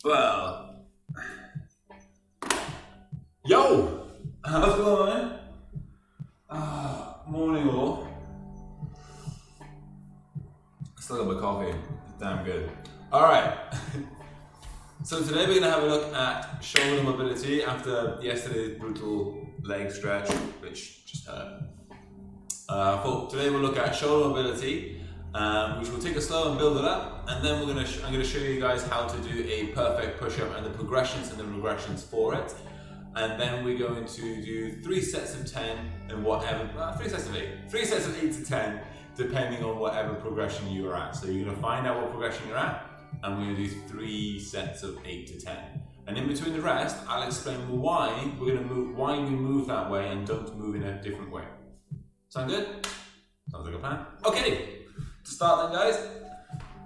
Well, yo, how's it going, man? Morning all. Still got my coffee. It's damn good. All right. So today we're gonna have a look at shoulder mobility after yesterday's brutal leg stretch, which just hurt. For today we'll look at shoulder mobility, which will take it slow and build it up, and then I'm gonna show you guys how to do a perfect push-up and the progressions and the regressions for it. And then we're going to do 3 sets of 10 and whatever, 3 sets of 8. 3 sets of 8 to 10, depending on whatever progression you are at. So you're gonna find out what progression you're at, and we're gonna do 3 sets of 8 to 10. And in between the rest, I'll explain why we move that way and don't move in a different way. Sound good? Sounds like a plan. Okay, to start then guys,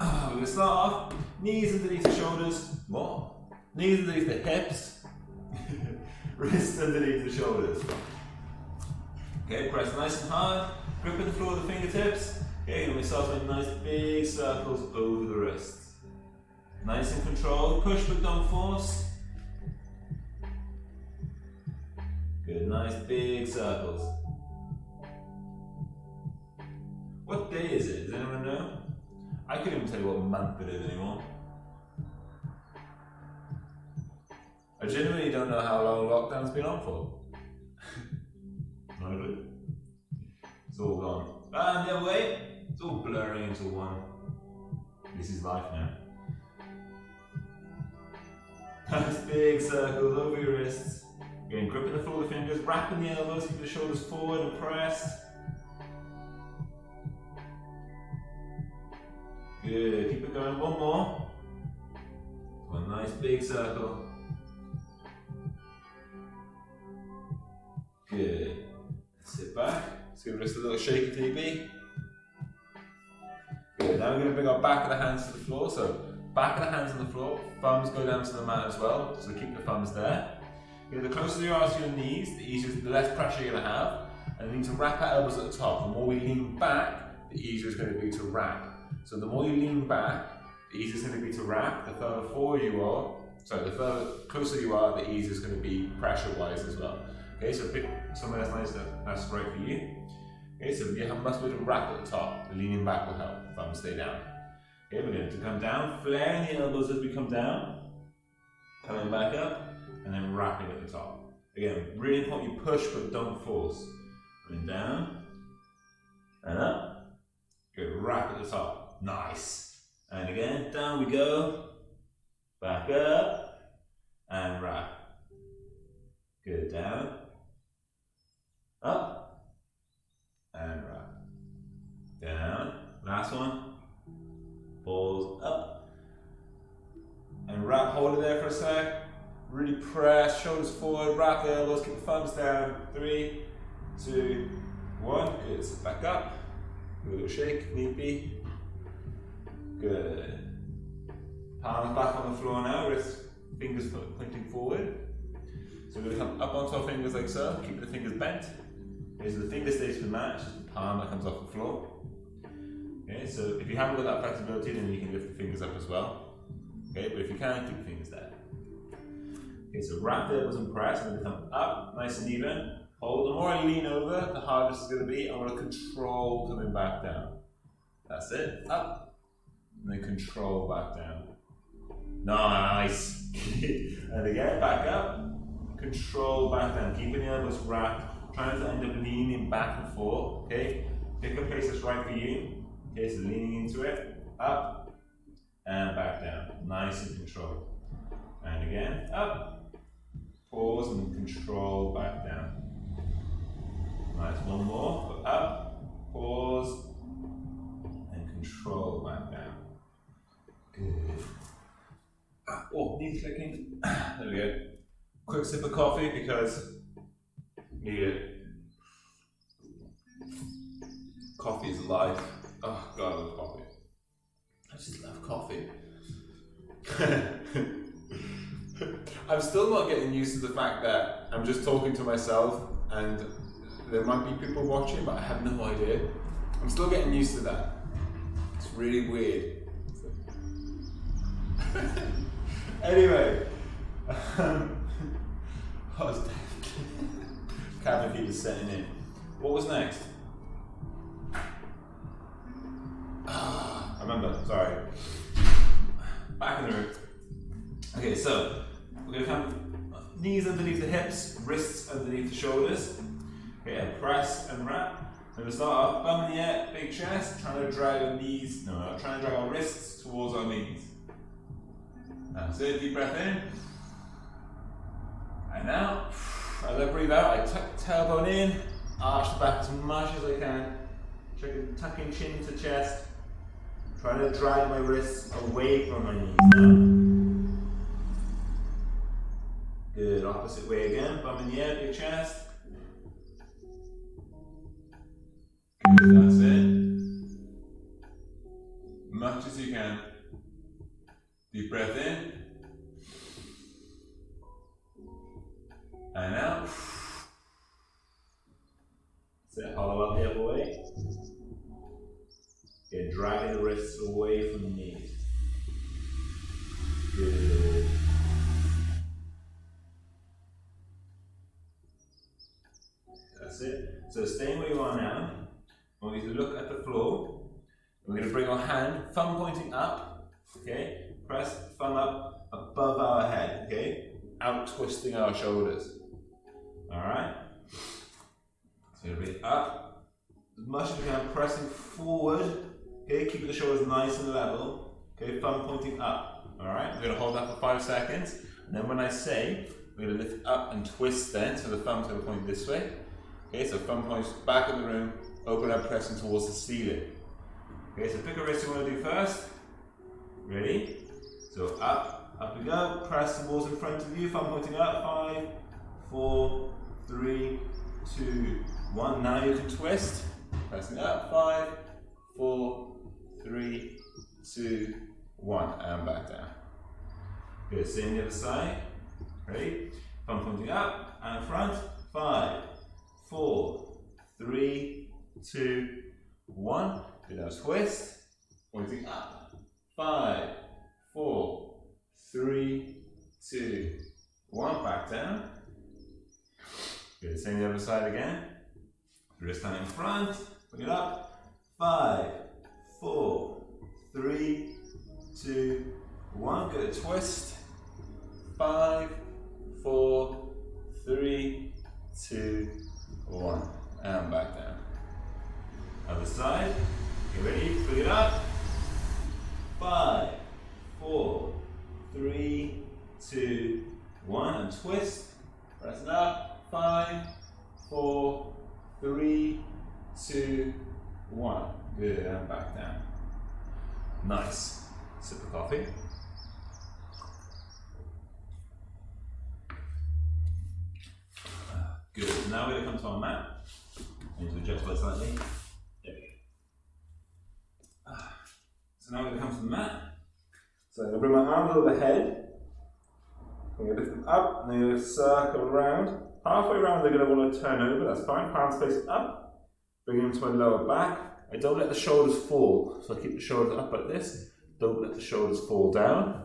we're gonna start off, knees underneath the shoulders, what? Knees underneath the hips, wrists underneath the shoulders. Okay, press nice and hard, gripping the floor with the fingertips. Okay, and we start with nice big circles over the wrists. Nice and controlled, push but don't force. Good, nice big circles. What day is it? Does anyone know? I couldn't even tell you what month it is anymore. I genuinely don't know how long lockdown's been on for. No clue. It's all gone. And the other way, it's all blurring into one. This is life now. Nice big circles over your wrists. Again, gripping the floor with the fingers, wrapping the elbows, keep the shoulders forward and pressed. Good, keep it going, one more. One nice big circle. Good. Sit back. Let's give the wrist a little shake if need be. Good, now we're going to bring our back of the hands to the floor. So, back of the hands on the floor, thumbs go down to the mat as well. So keep the thumbs there. Good, the closer you are to your knees, the less pressure you're going to have. And you need to wrap our elbows at the top. The more we lean back, the easier it's going to be to wrap. So the more you lean back, the easier it's going to be to wrap. The further forward you are, the further closer you are, the easier it's going to be pressure-wise as well. Okay, so pick somewhere that's nice, that's right for you. Okay, so you must be able to wrap at the top. The leaning back will help. Thumbs stay down. Okay, we're going to come down, flaring the elbows as we come down, coming back up, and then wrapping at the top. Again, really important you push but don't force. Coming down, and up. Good, wrap at the top. Nice. And again, down we go. Back up, and wrap. Good, down. Up, and wrap. Down. Last one. Pause, up. And wrap, hold it there for a sec. Really press, shoulders forward, wrap the elbows, keep the thumbs down. 3, 2, 1. Good, sit back up. A little shake if need be. Good. Palms back on the floor now, wrists, fingers pointing forward. So we're going to come up onto our fingers like so, keep the fingers bent. Okay, so the finger stays to the mat, it's just the palm that comes off the floor. Okay, so if you haven't got that flexibility, then you can lift the fingers up as well. Okay, but if you can, keep the fingers there. Okay, so wrap the elbows and press, and then come up, nice and even. Hold. The more I lean over, the harder this is going to be. I want to control coming back down. That's it. Up, and then control back down. Nice. And again, back up. Control back down. Keeping the elbows wrapped. Trying to end up leaning back and forth. Okay. Pick a pace that's right for you. Okay, so leaning into it. Up and back down. Nice and controlled. And again, up. Pause and control back down. Nice, one more. Up, pause, and control back down. Good. Oh, knees clicking. There we go. Quick sip of coffee because need it. Coffee is life. Oh God, I love coffee. I just love coffee. I'm still not getting used to the fact that I'm just talking to myself and there might be people watching, but I have no idea. I'm still getting used to that. It's really weird. Anyway, cabin fever setting in. What was next? I remember, sorry. Back in the room. Okay, so we're going to come knees underneath the hips, wrists underneath the shoulders. Okay, and press and wrap. So we'll start off, bum in the air, big chest, trying to drag our knees, trying to drag our wrists towards our knees. That's it, deep breath in. And now, as I breathe out, I tuck tailbone in, arch the back as much as I can, tucking chin to chest, trying to drag my wrists away from my knees now. Good, opposite way again, bum in the air, big chest. Good, that's it. Much as you can. Deep breath in. And out. Set hollow up the other way. Again, dragging the wrists away from the knees. Good. That's it. So staying where you are now. We're going to look at the floor. We're going to bring our hand, thumb pointing up. Okay. Press thumb up above our head. Okay. Out twisting our shoulders. Alright? So you'll be up as much as you can, pressing forward. Okay, keeping the shoulders nice and level. Okay, thumb pointing up. Alright, we're going to hold that for 5 seconds. And then when I say, we're going to lift up and twist then, so the thumb's going to point this way. Okay, so thumb points back of the room, open up, pressing towards the ceiling. Okay, so pick a wrist you want to do first. Ready? So up we go, press towards in front of you, thumb pointing up, 5, 4, 3, 2, 1. Now you can twist. Pressing up, 5, 4, 3, 2, 1. And back down. Good, same the other side. Ready? Thumb pointing up and front. 5, 4, 3, 2, 1. Good, now twist. Pointing up. 5, 4, 3, 2, 1. Back down. Good, same the other side again. Wrist hand in front, bring it up. 5, 4, 3, 2, 1. Good, twist. 5, 4, 3, 2, 1. And back down. Other side. You ready? Bring it up. 5, 4, 3, 2, 1. And twist. Press it up. 5, 4, 3, 2, 1. Good, and back down. Nice. Sip of coffee. Good. Now we're going to come to our mat. I need to adjust that slightly. There we go. So now we're going to come to the mat. So I'm going to bring my arms over the head. I'm going to lift them up and then you're going to circle around. Halfway around they're going to want to turn over, that's fine. Palms face up. Bring them to my lower back. I don't let the shoulders fall. So I keep the shoulders up like this. Don't let the shoulders fall down.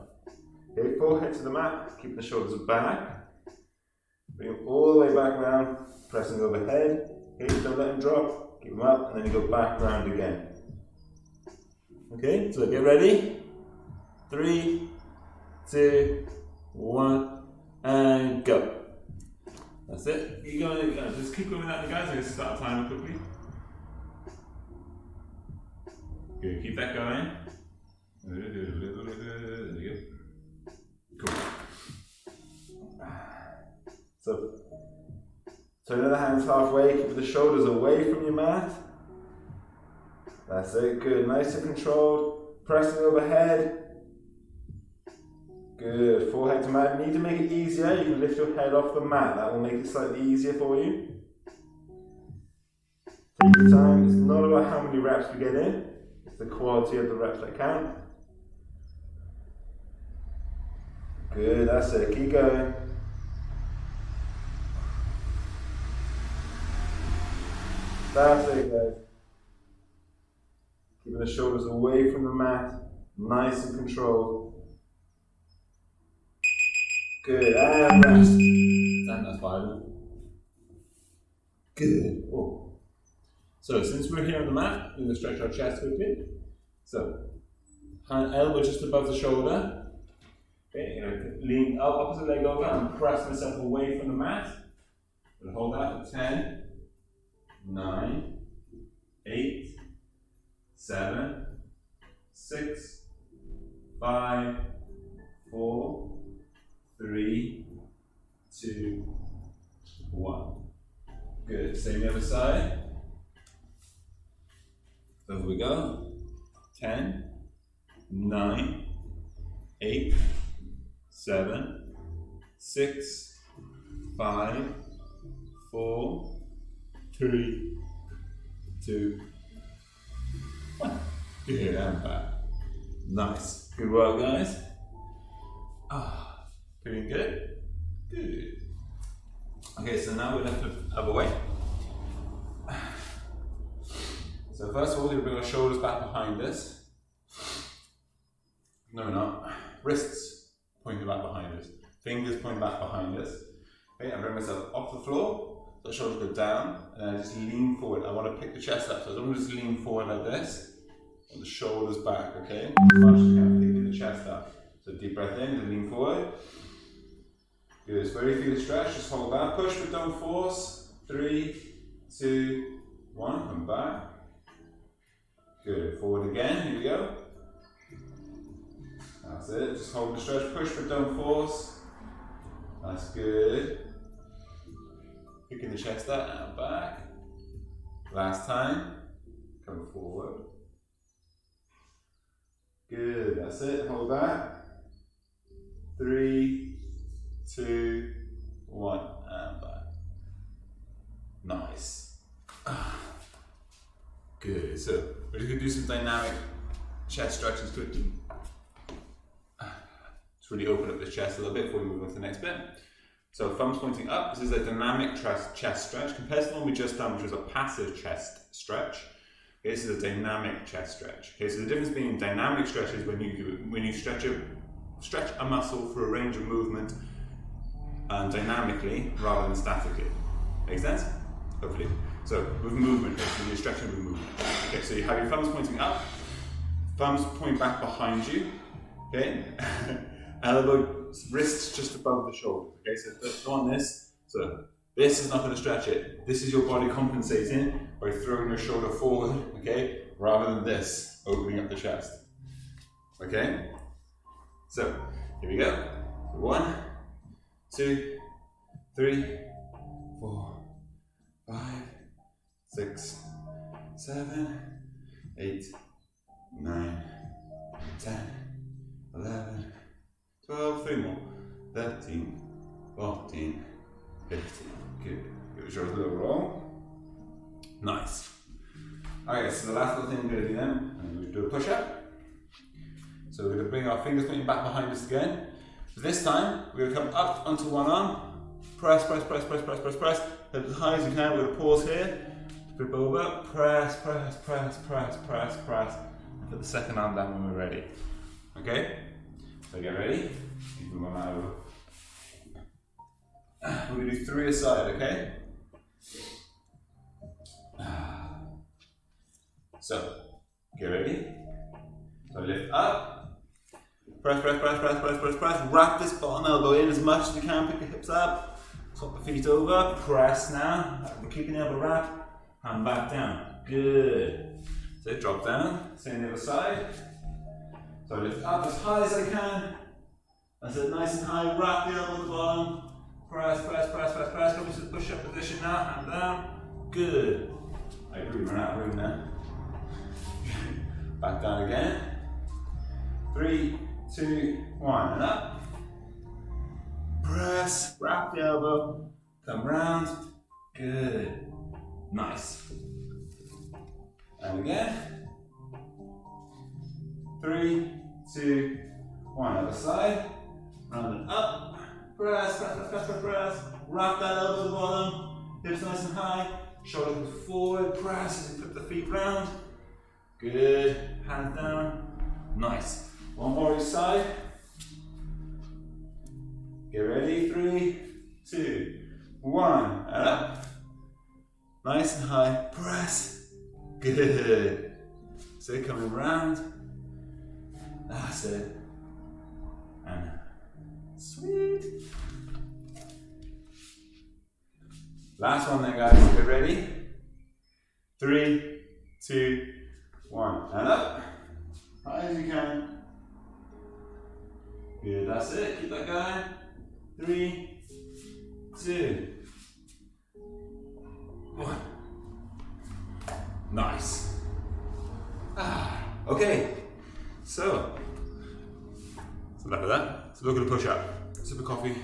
Okay, forehead to the mat. Keep the shoulders back. Bring them all the way back around. Pressing overhead. Okay, don't let them drop. Keep them up and then you go back round again. Okay, so get ready. 3, 2, 1, and go. That's it. Keep going, just keep going with that, you guys. I'm going to start timing quickly. Good, keep that going. There you go. Cool. So, turn the hands halfway, keep the shoulders away from your mat. That's it, good. Nice and controlled. Pressing overhead. Good, forehead to mat. You need to make it easier. You can lift your head off the mat. That will make it slightly easier for you. Take your time. It's not about how many reps we get in. It's the quality of the reps that count. Good, that's it. Keep going. That's it, guys. Keeping the shoulders away from the mat. Nice and controlled. Good, and rest. Stand that's 5. Good. Oh. So since we're here on the mat, we're going to stretch our chest quickly. So, elbow just above the shoulder. Okay, lean up, opposite leg over and press myself away from the mat. We'll hold that for 10, 9, 8, 7, 6, 5, 4, 3, 2, 1. Good. Same the other side. Over we go. 10, 9, 8, 7, 6, 5, 4, 3, 2, 1. Good, and back. Nice. Good work, guys. Feeling good? Good. Okay, so now we'll have to have a weight. So first of all, we're bring our shoulders back behind us. No, we're not. Wrists pointing back behind us. Fingers pointing back behind us. Okay, I bring myself off the floor, so the shoulders go down, and I just lean forward. I want to pick the chest up, so I don't want to just lean forward like this. I want the shoulders back, okay? As much as you can, picking the chest up. So deep breath in, and lean forward. Good, so where you feel the stretch, just hold that. Push but don't force. 3, 2, 1, come back. Good, forward again, here we go. That's it, just hold the stretch, push but don't force. That's good. Picking the chest up and back. Last time, come forward. Good, that's it, hold that. 3, 2, 1, and back. Nice. Good, so we're going to do some dynamic chest stretches quickly. Just really open up the chest a little bit before we move on to the next bit. So thumbs pointing up, this is a dynamic chest stretch compared to the one we just done, which was a passive chest stretch. Okay, this is a dynamic chest stretch. Okay, so the difference between dynamic stretch is when you stretch a muscle for a range of movement dynamically rather than statically. Make sense? Hopefully. So with movement, so you're stretching with movement. Okay, so you have your thumbs pointing up, thumbs point back behind you. Okay, elbow, wrists just above the shoulder. Okay, so go on this. So this is not going to stretch it. This is your body compensating by throwing your shoulder forward. Okay, rather than this opening up the chest. Okay, so here we go. 1, 2, 3, 4, 5, 6, 7, 8, 9, 10, 11, 12, 3 more, 13, 14, 15. Good. Give yourself a little roll. Nice. Okay, so the last little thing we're going to do then, I'm going to do a push up. So we're going to bring our fingers pointing back behind us again. This time, we're going to come up onto one arm, press, press, press, press, press, press, press, as high as you can. We're going to pause here, flip over, press, press, press, press, press, press, and put the second arm down when we're ready. Okay? So get ready. Move my mat over. We're going to do 3 aside, okay? So, get ready. So lift up. Press, press, press, press, press, press, press. Wrap this bottom elbow in as much as you can. Pick the hips up. Swap the feet over. Press now. We're keeping the elbow wrap. Hand back down. Good. So drop down. Same the other side. So lift up as high as I can. That's it. Nice and high. Wrap the elbow at the bottom. Press, press, press, press, press. Come to the push-up position now. Hand down. Good. I agree. Run out of room now. Back down again. 3, 2, 1, and up. Press, wrap the elbow, come round. Good. Nice. And again. 3, 2, 1. Other side. Round and up. Press, press, press, press, press, press. Wrap that elbow at the bottom. Hips nice and high. Shoulders forward. Press as you flip the feet round. Good. Hands down. Nice. One more each side. Get ready, 3, 2, 1, and up. Nice and high, press. Good. So coming round. That's it. And sweet. Last one then, guys. Get ready. 3, 2, 1, and up. High as you can. Good, that's it. Keep that going. 3, 2, 1. Nice. Okay. So enough of that. So look at a push up. Sip of coffee.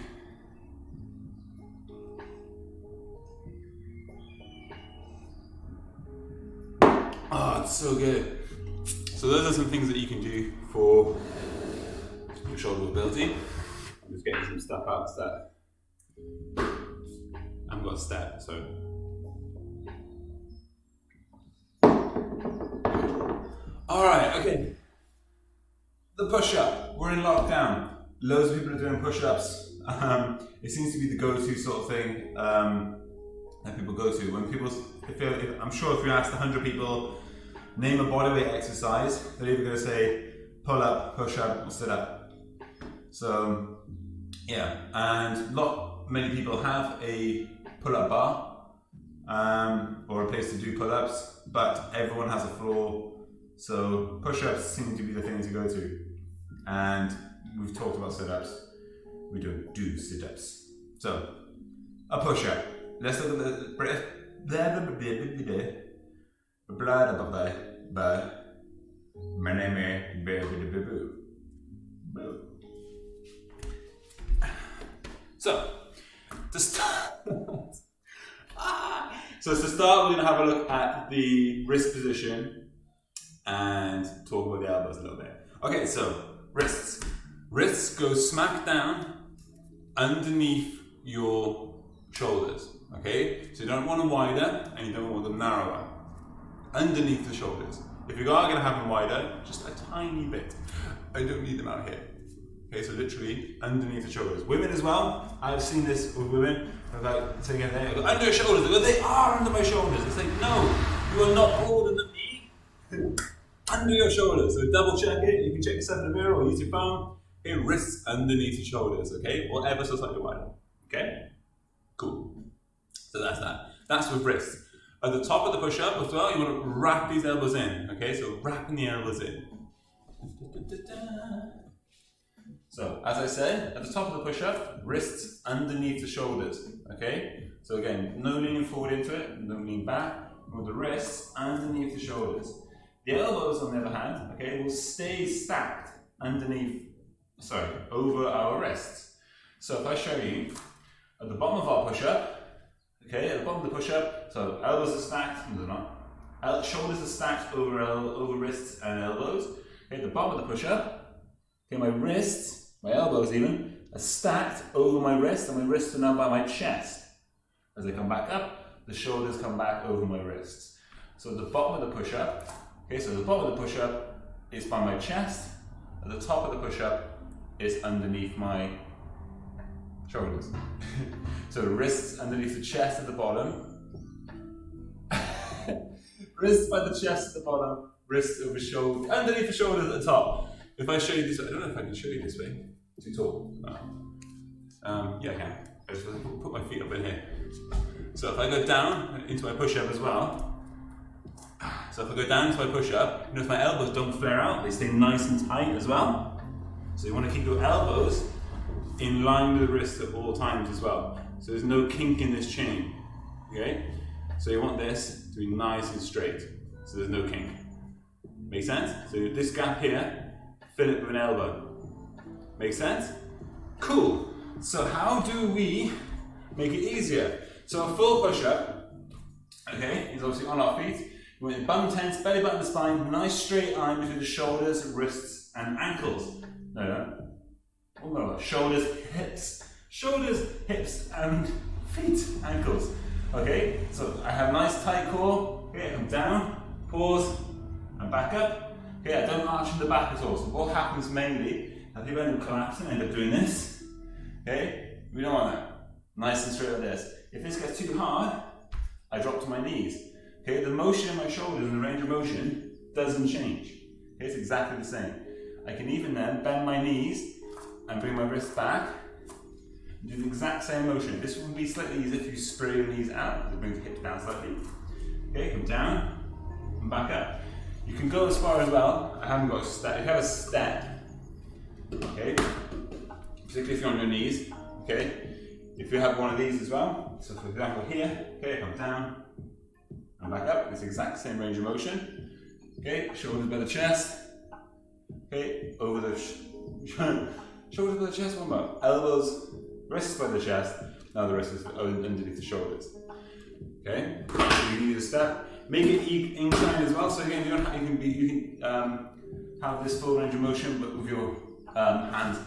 Oh, it's so good. So those are some things that you can do for your shoulder mobility. I'm just getting some stuff out that I haven't got a step, so. Alright, okay. The push-up. We're in lockdown. Loads of people are doing push-ups. It seems to be the go-to sort of thing that people go to. When people, I'm sure if you asked 100 people, name a bodyweight exercise, they're either going to say pull-up, push-up, or sit-up. So, yeah, and not many people have a pull-up bar or a place to do pull-ups, but everyone has a floor. So push-ups seem to be the thing to go to. And we've talked about sit-ups. We don't do sit-ups. So, a push-up. Let's look at the breath. So, to start, so to start, we're going to have a look at the wrist position and talk about the elbows a little bit. Okay, so wrists. Wrists go smack down underneath your shoulders. Okay, so you don't want them wider and you don't want them narrower. Underneath the shoulders. If you are going to have them wider, just a tiny bit. I don't need them out here. Okay, so literally underneath the shoulders. Women as well. I've seen this with women. They're like sitting in there. I go, under your shoulders. They go, they are under my shoulders. It's like, no, you are not broader than me. Under your shoulders. So double check it. You can check yourself in the mirror or use your phone. Okay, wrists underneath your shoulders. Okay, or ever so slightly wider. Okay, cool. So that's that. That's with wrists. At the top of the push-up as well, you want to wrap these elbows in. Okay, so wrapping the elbows in. So, as I said, at the top of the push-up, wrists underneath the shoulders. Okay, so again, no leaning forward into it, no lean back. With the wrists underneath the shoulders. The elbows, on the other hand, okay, will stay stacked over our wrists. So if I show you at the bottom of our push-up, okay, at the bottom of the push-up, so elbows are stacked, no, they're not. Shoulders are stacked over wrists and elbows. Okay, at the bottom of the push-up, okay, my wrists, my elbows even, are stacked over my wrists, and my wrists are now by my chest. As they come back up, the shoulders come back over my wrists. So at the bottom of the push-up, okay, so the bottom of the push-up is by my chest, at the top of the push-up is underneath my shoulders. So wrists underneath the chest at the bottom, wrists by the chest at the bottom, wrists over shoulder, underneath the shoulders at the top. If I show you this, I don't know if I can show you this way. Too tall. Yeah, I can. I just put my feet up in here. So if I go down into my push-up as well, so if I go down into my push-up, notice my elbows don't flare out, they stay nice and tight as well. So you want to keep your elbows in line with the wrists at all times as well. So there's no kink in this chain, okay? So you want this to be nice and straight, so there's no kink. Make sense? So this gap here, fill it with an elbow. Make sense? Cool. So how do we make it easier? So a full push-up, okay, is obviously on our feet. You want your bum tense, belly button to spine, nice straight line between the shoulders, wrists, and ankles. No. Shoulders, hips, and feet, ankles. Okay, so I have nice tight core. Okay, I come down, pause, and back up. Okay, I don't arch in the back at all. So what happens mainly, people end up collapsing, end up doing this. Okay? We don't want that. Nice and straight like this. If this gets too hard, I drop to my knees. Okay? The motion in my shoulders and the range of motion doesn't change. Okay? It's exactly the same. I can even then bend my knees and bring my wrists back and do the exact same motion. This would be slightly easier if you spray your knees out, because it brings the hips down slightly. Okay, come down and back up. You can go as far as well. I haven't got a step. If you have a step, okay, particularly if you're on your knees, okay, if you have one of these as well, so for example here, okay, come down and back up. It's the exact same range of motion. Okay, shoulders by the chest. Okay, over the shoulders by the chest, one more. Elbows, wrists by the chest. Now the wrist is underneath the shoulders. Okay, so you need a step. Make it incline as well. So again, you can have this full range of motion, but with your hands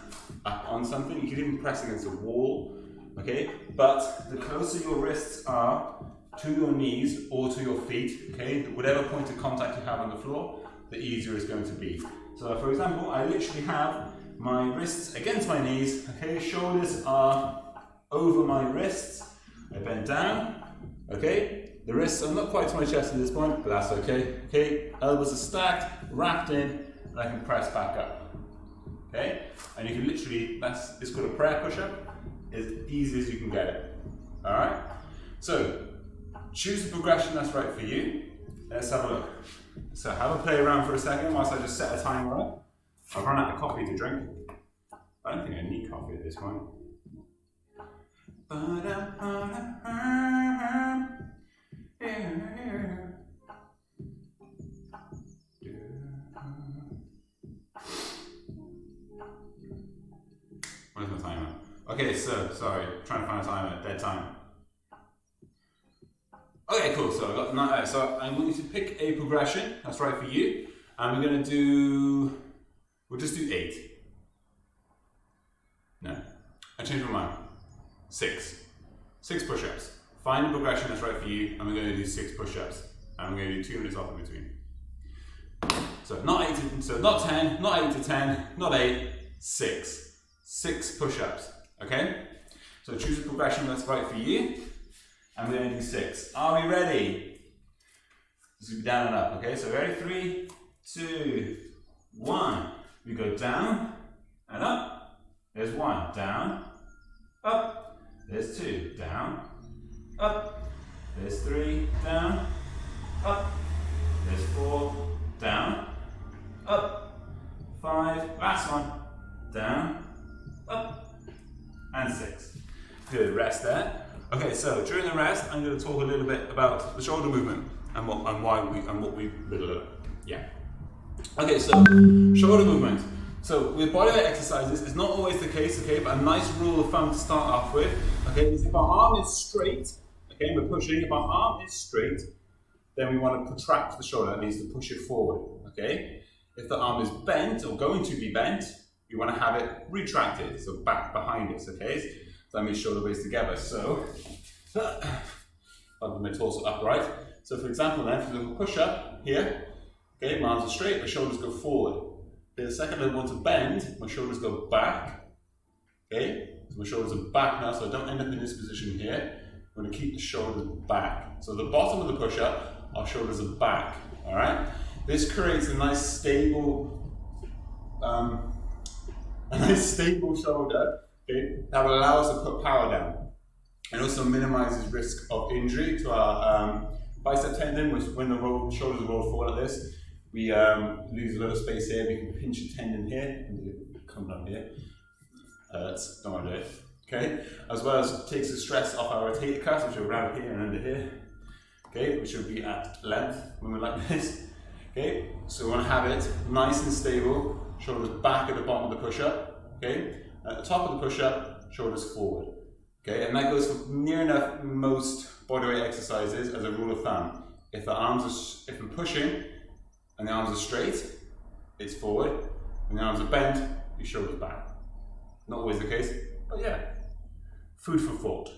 up on something. You can even press against a wall. Okay, but the closer your wrists are to your knees or to your feet, okay, whatever point of contact you have on the floor, the easier it's going to be. So for example, I literally have my wrists against my knees, okay, shoulders are over my wrists, I bend down, okay, the wrists are not quite to my chest at this point, but that's okay, okay, elbows are stacked, wrapped in, and I can press back up, okay, and you can literally, it's called a prayer push-up, as easy as you can get it, alright, so choose the progression that's right for you, let's have a look. So have a play around for a second whilst I just set a timer up. I've run out of coffee to drink. I don't think I need coffee at this point. Where's my timer? Okay, so, sorry, trying to find a timer, dead time. Okay, cool, so I got so I want you to pick a progression that's right for you, and we'll just do 8. No, I changed my mind. 6 push-ups. Find a progression that's right for you, and we're going to do 6 push-ups, and we're going to do 2 minutes off in between. So not 10, not 8 to 10, not 8, 6 push-ups, okay? So choose a progression that's right for you, and we're going to do 6. Are we ready? This will be down and up, okay? So ready? 3, 2, 1. We go down and up. There's 1, down, up. There's 2, down, up. There's 3, down, up. There's 4, down, up. 5, last one, down, up. And 6. Good, rest there. Okay, so during the rest, I'm going to talk a little bit about the shoulder movement and what we yeah. Okay, so shoulder movement. So with bodyweight exercises, it's not always the case, okay, but a nice rule of thumb to start off with, okay, is if our arm is straight, okay, we're pushing, if our arm is straight, then we want to protract the shoulder, that means to push it forward, okay? If the arm is bent or going to be bent, you want to have it retracted, so back behind us, okay? That means shoulder blades together. So, I'll put my torso upright. So for example then, if you do a push up here, okay, my arms are straight, my shoulders go forward. Okay, the second I want to bend, my shoulders go back. Okay, so my shoulders are back now, so I don't end up in this position here. I'm going to keep the shoulders back. So the bottom of the push up, our shoulders are back. Alright? This creates a nice stable shoulder. Okay, that will allow us to put power down, and also minimizes risk of injury to our bicep tendon. When the shoulders are rolled forward like this, we lose a little space here. We can pinch a tendon here, and it come down here. Hurts, don't want to do it. Okay, as well as takes the stress off our rotator cuffs, which are around here and under here. Okay, which will be at length when we're like this. Okay, so we want to have it nice and stable. Shoulders back at the bottom of the push-up. Okay. At the top of the push-up, shoulders forward. Okay, and that goes for near enough most bodyweight exercises as a rule of thumb. If I'm pushing and the arms are straight, it's forward. When the arms are bent, your shoulders back. Not always the case, but yeah. Food for thought.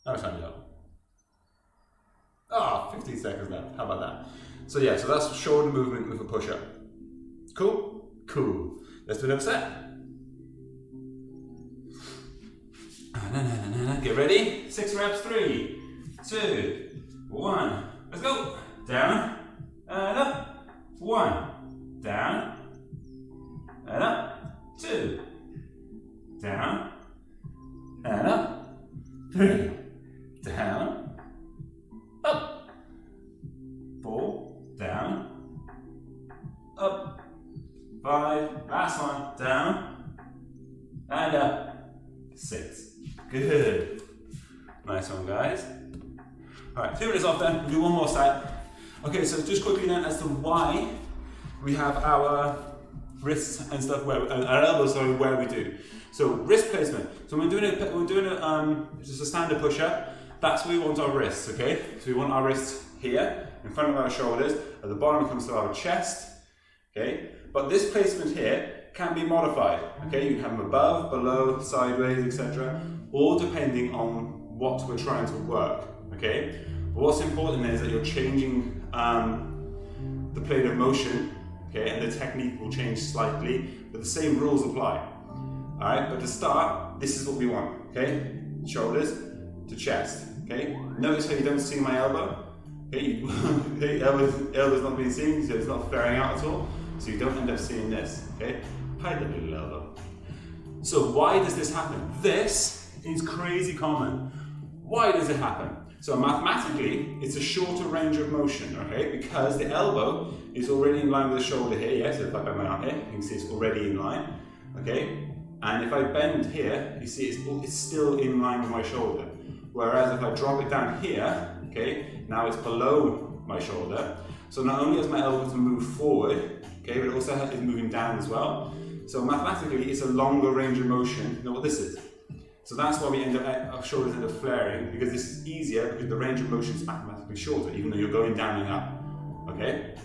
Now it's time to go. 15 seconds left. How about that? So yeah, so that's shoulder movement with a push-up. Cool? Cool. Let's do another set. get ready. 6 reps, 3, 2, 1. Let's go. Down and up. 1, down and up. 2, down and up. 3, down, up. 4, down, up. 5, last one, down and up. 6. Good. Nice one, guys. Alright, 2 minutes off then. We'll do one more set. Okay, so just quickly then as to why we have our wrists and stuff where our elbows, sorry, where we do. So wrist placement. So when we're doing just a standard push-up, that's where we want our wrists, okay? So we want our wrists here, in front of our shoulders. At the bottom it comes to our chest, okay? But this placement here can be modified, okay? You can have them above, below, sideways, etc. All depending on what we're trying to work, okay? But what's important is that you're changing the plane of motion, okay? And the technique will change slightly, but the same rules apply. All right, but to start, this is what we want, okay? Shoulders to chest, okay? Notice how you don't see my elbow, okay? Okay, elbow's not being seen, so it's not flaring out at all, so you don't end up seeing this, okay? Hide the little elbow. So why does this happen? This is crazy common. Why does it happen? So mathematically, it's a shorter range of motion, okay? Because the elbow is already in line with the shoulder here, yes? So if I bend my arm here, you can see it's already in line, okay? And if I bend here, you see it's still in line with my shoulder. Whereas if I drop it down here, okay, now it's below my shoulder. So not only has my elbow to move forward, okay, but it also is moving down as well. So mathematically, it's a longer range of motion than what this is. So that's why we end up, our shoulders end up flaring, because this is easier because the range of motion is mathematically shorter, even though you're going down and up, okay?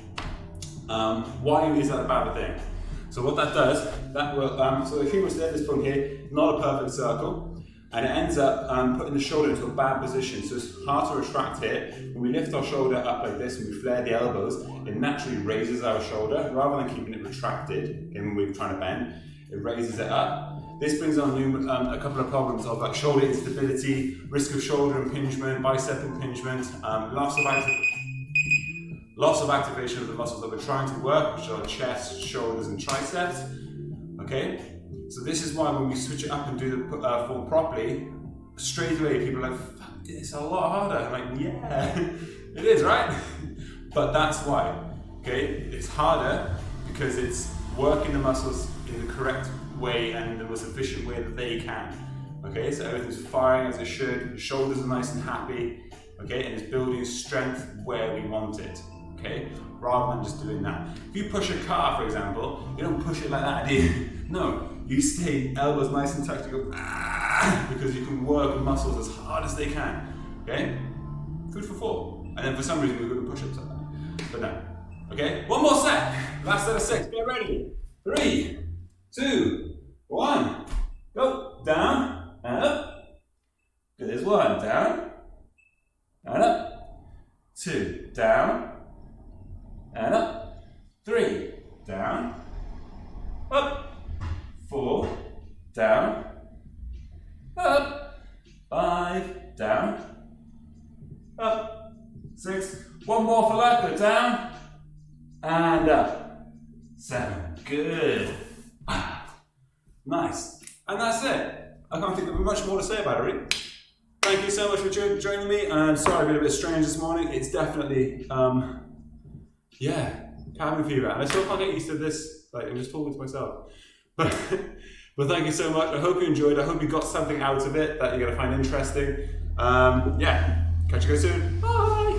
Why is that a bad thing? So what that does, that will, so the humerus at this point here, not a perfect circle, and it ends up putting the shoulder into a bad position, so it's hard to retract here. When we lift our shoulder up like this and we flare the elbows, it naturally raises our shoulder, rather than keeping it retracted, when we're trying to bend, it raises it up. This brings on a couple of problems of like shoulder instability, risk of shoulder impingement, bicep impingement, loss of activation of the muscles that we're trying to work, which are chest, shoulders, and triceps. Okay, so this is why when we switch it up and do the form properly, straight away people are like, it's a lot harder. I'm like, yeah, it is, right? But that's why. Okay, it's harder because it's working the muscles in the correct way and the most efficient way that they can. Okay, so everything's firing as it should, the shoulders are nice and happy, okay, and it's building strength where we want it. Okay, rather than just doing that. If you push a car, for example, you don't push it like that, do you? No, you stay elbows nice and tucked, you go, because you can work the muscles as hard as they can. Okay, food for thought. And then for some reason we're going to push ups like that. But no. Okay, one more set. Last set of 6. Get ready. 3, 2, 1. Go. Down and up. There's 1. Down and up. 2. Down and up. 3, down, up. 4, down, up. 5, down, up. 6, one more for luck, go down, and up. 7, good. Nice. And that's it. I can't think of much more to say about it, really. Thank you so much for joining me. And sorry, I've been a bit strange this morning. It's definitely, cabin fever, and I still can't get used to this. Like, I'm just talking to myself. But thank you so much. I hope you enjoyed. I hope you got something out of it that you're going to find interesting. Catch you guys soon. Bye.